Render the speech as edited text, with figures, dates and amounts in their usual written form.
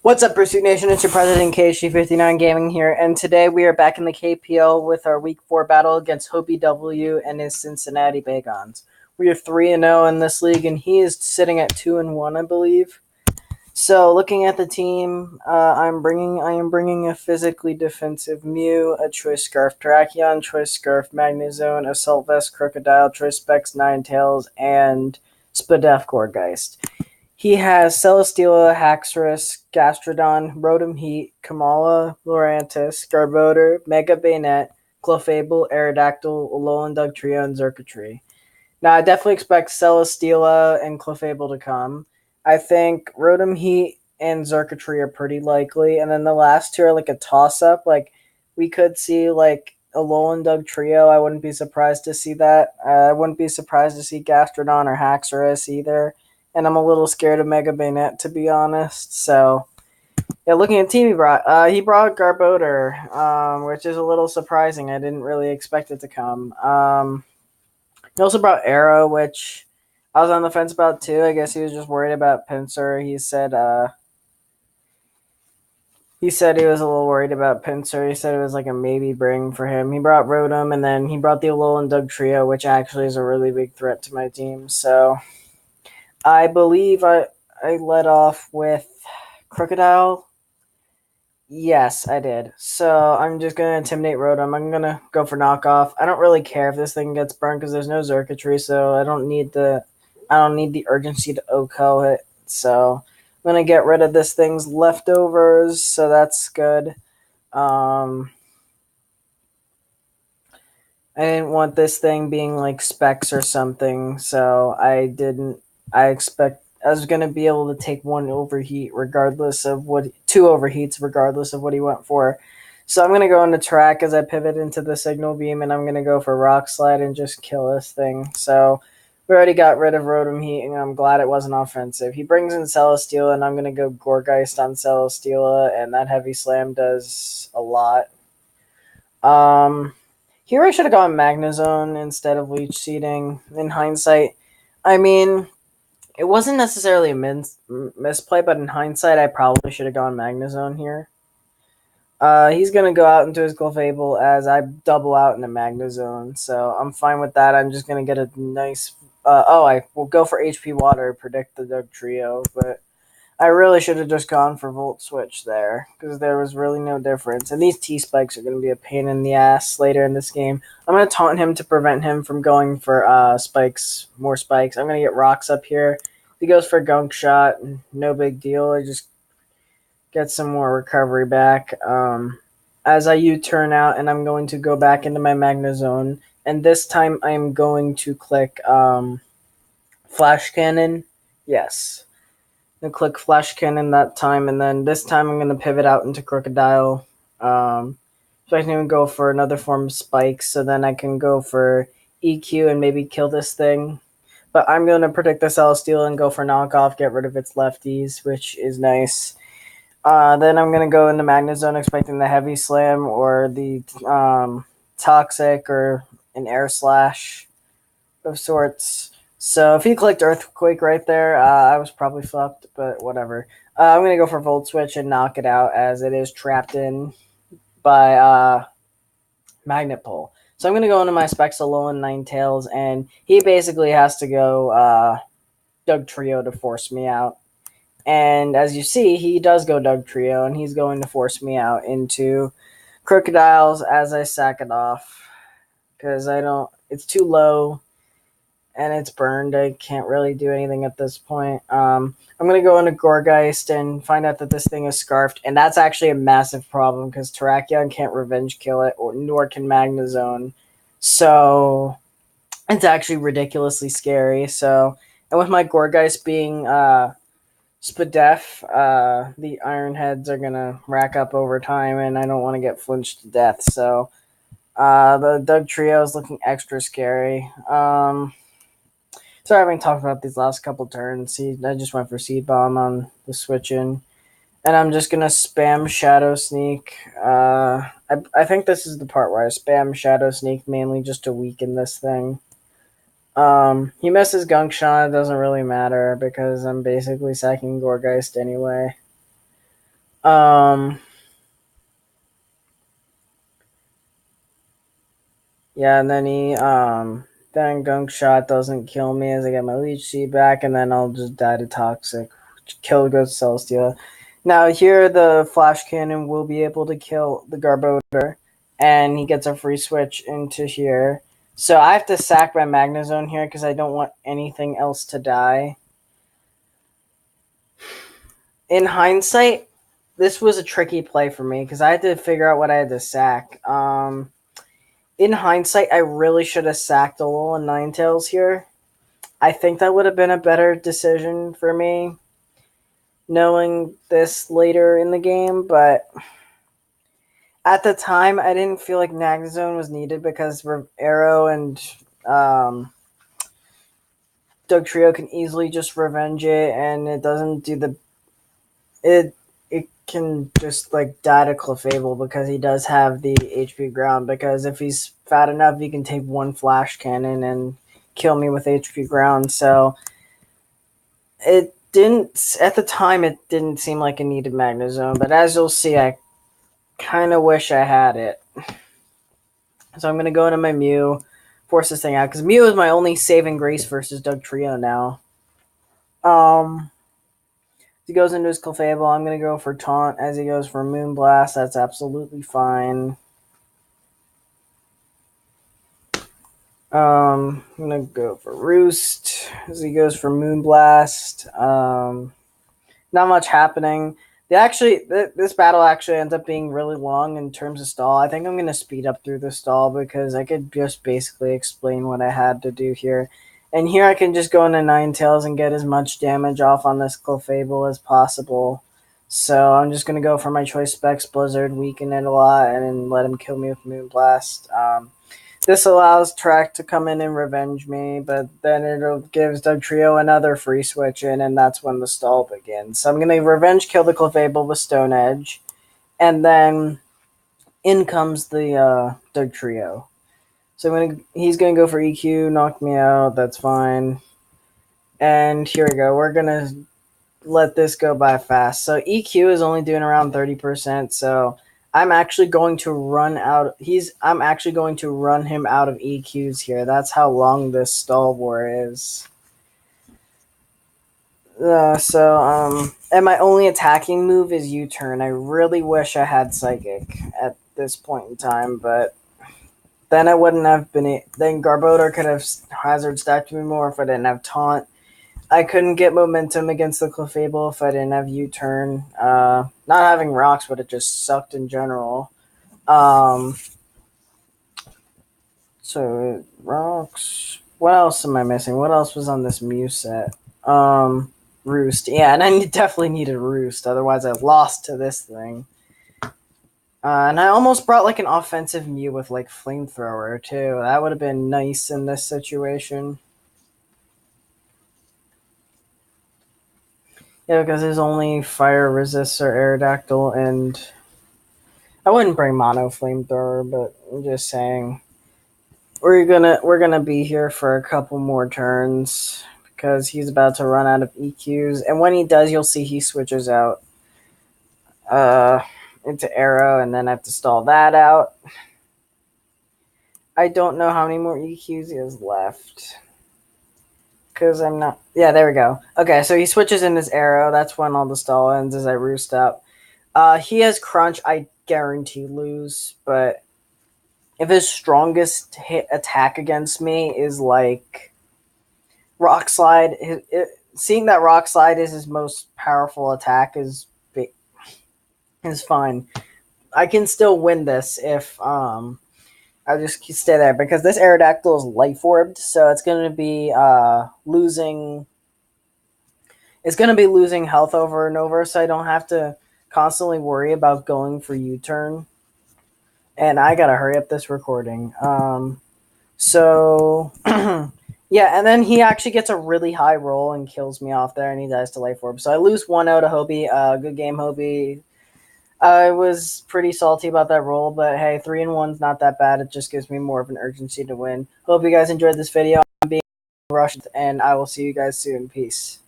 What's up, Pursuit Nation? It's your president, KG59 Gaming here, and today we are back in the KPL with our Week 4 battle against Hobiew and his Cincinnati Bagons. We are 3-0 in this league, and he is sitting at 2-1, I believe. So, looking at the team, I am bringing a physically defensive Mew, a Choice Scarf Terrakion, Choice Scarf Magnezone, Assault Vest Crocodile, Choice Specs Ninetales, and Spadef Gourgeist. He has Celesteela, Haxorus, Gastrodon, Rotom Heat, Kamala, Lurantis, Garbodor, Mega Bayonet, Clefable, Aerodactyl, Alolan Dugtrio, and Xurkitree. Now, I definitely expect Celesteela and Clefable to come. I think Rotom Heat and Xurkitree are pretty likely, and then the last two are like a toss-up. Like, we could see, like, Alolan Dugtrio. I wouldn't be surprised to see that. I wouldn't be surprised to see Gastrodon or Haxorus either. And I'm a little scared of Mega Bayonet, to be honest. So, yeah, looking at the team he brought Garbodor, which is a little surprising. I didn't really expect it to come. He also brought Arrow, which I was on the fence about too. I guess he was just worried about Pinsir. He said he was a little worried about Pinsir. He said it was like a maybe bring for him. He brought Rotom, and then he brought the Alolan Dugtrio, which actually is a really big threat to my team. So I believe I led off with Crocodile. Yes, I did. So I'm just going to intimidate Rotom. I'm going to go for knockoff. I don't really care if this thing gets burned because there's no Xurkitree, so I don't need the urgency to OHKO it. So I'm going to get rid of this thing's leftovers, so that's good. I didn't want this thing being like Specs or something, so I was going to be able to take two overheats regardless of what he went for. So I'm going to go into track as I pivot into the Signal Beam, and I'm going to go for Rock Slide and just kill this thing. So we already got rid of Rotom Heat, and I'm glad it wasn't offensive. He brings in Celesteela, and I'm going to go Gourgeist on Celesteela, and that Heavy Slam does a lot. Here I should have gone Magnezone instead of Leech Seeding. In hindsight, I mean, it wasn't necessarily a misplay, but in hindsight, I probably should have gone Magnezone here. He's going to go out into his Clefable as I double out into Magnezone, so I'm fine with that. I'm just going to get a nice... I will go for HP Water, predict the Dugtrio, but I really should have just gone for Volt Switch there, because there was really no difference. And these T-Spikes are going to be a pain in the ass later in this game. I'm going to taunt him to prevent him from going for more spikes. I'm going to get Rocks up here. If he goes for Gunk Shot, no big deal. I just get some more recovery back. As I U-turn out, and I'm going to go back into my Magnezone. And this time I'm going to click Flash Cannon. Yes. And click Flash Cannon that time, and then this time I'm going to pivot out into Crocodile. So I can even go for another form of Spikes, so then I can go for EQ and maybe kill this thing. But I'm going to predict the Celesteela and go for knockoff, get rid of its lefties, which is nice. Then I'm going to go into Magnezone expecting the Heavy Slam or the Toxic or an Air Slash of sorts. So if he clicked Earthquake right there, I was probably fucked, but whatever. I'm going to go for Volt Switch and knock it out as it is trapped in by Magnet Pull. So I'm going to go into my Specs Alolan Ninetales, and he basically has to go Dugtrio to force me out. And as you see, he does go Dugtrio, and he's going to force me out into Crocodiles as I sack it off. Because it's too low. And it's burned. I can't really do anything at this point. I'm going to go into Gourgeist and find out that this thing is Scarfed. And that's actually a massive problem because Terrakion can't Revenge Kill it, nor can Magnezone. So it's actually ridiculously scary. So, and with my Gourgeist being Spadef, the Iron Heads are going to rack up over time, and I don't want to get flinched to death. So the Dugtrio is looking extra scary. Sorry, I haven't talked about these last couple turns. I just went for Seed Bomb on the switch in. And I'm just going to spam Shadow Sneak. I think this is the part where I spam Shadow Sneak mainly just to weaken this thing. He misses Gunk Shot. It doesn't really matter because I'm basically sacking Gourgeist anyway. Yeah, and then then Gunk Shot doesn't kill me as I get my Leech Seed back, and then I'll just die to Toxic. Kill Ghost Celestia. Now here the Flash Cannon will be able to kill the Garbodor, and he gets a free switch into here. So I have to sack my Magnezone here because I don't want anything else to die. In hindsight, this was a tricky play for me because I had to figure out what I had to sack. In hindsight, I really should have sacked Alolan Ninetales here. I think that would have been a better decision for me, knowing this later in the game, but at the time, I didn't feel like Magnezone was needed because Arrow and DUGTRIO can easily just revenge it, and it doesn't do the... It can just like die to Clefable because he does have the HP ground, because if he's fat enough, he can take one Flash Cannon and kill me with HP ground. So it didn't, at the time, it didn't seem like it needed Magnezone, but as you'll see, I kind of wish I had it. So I'm going to go into my Mew, force this thing out, because Mew is my only saving grace versus DUGTRIO now. He goes into his Clefable. I'm going to go for Taunt as he goes for Moonblast. That's absolutely fine. I'm going to go for Roost as he goes for Moonblast. Not much happening. This battle actually ends up being really long in terms of stall. I think I'm going to speed up through the stall because I could just basically explain what I had to do here. And here I can just go into Ninetales and get as much damage off on this Clefable as possible. So I'm just going to go for my Choice Specs Blizzard, weaken it a lot, and then let him kill me with Moonblast. This allows Track to come in and revenge me, but then it gives DUGTRIO another free switch in, and that's when the stall begins. So I'm going to revenge kill the Clefable with Stone Edge, and then in comes the DUGTRIO. So he's going to go for EQ, knock me out, that's fine. And here we go, we're going to let this go by fast. So EQ is only doing around 30%, so I'm actually going to run out. I'm actually going to run him out of EQs here. That's how long this stall war is. And my only attacking move is U-turn. I really wish I had Psychic at this point in time, but then I wouldn't have been. Then Garbodor could have hazard stacked me more if I didn't have Taunt. I couldn't get momentum against the Clefable if I didn't have U-turn. Not having rocks would have just sucked in general. So rocks. What else am I missing? What else was on this Mew set? Roost. Yeah, and I definitely needed Roost. Otherwise, I lost to this thing. And I almost brought like an offensive Mew with like Flamethrower too. That would have been nice in this situation. Yeah, because there's only Fire Resist or Aerodactyl, and I wouldn't bring Mono Flamethrower, but I'm just saying we're gonna be here for a couple more turns because he's about to run out of EQs, and when he does, you'll see he switches out into Arrow, and then I have to stall that out. I don't know how many more EQs he has left. Because I'm not... Yeah, there we go. Okay, so he switches in his Arrow. That's when all the stall ends as I roost up. He has Crunch. I guarantee lose. But if his strongest hit attack against me is like Rock Slide, seeing that Rock Slide is his most powerful attack is fine. I can still win this if... I'll just stay there because this Aerodactyl is Life Orbed, so it's going to be losing. It's going to be losing health over and over, so I don't have to constantly worry about going for U-turn. And I gotta hurry up this recording. So yeah, and then he actually gets a really high roll and kills me off there, and he dies to Life Orb. So I lose 1-0 to Hobie. Good game, Hobie. I was pretty salty about that roll, but hey, 3-1's not that bad. It just gives me more of an urgency to win. Hope you guys enjoyed this video. I'm being rushed, and I will see you guys soon. Peace.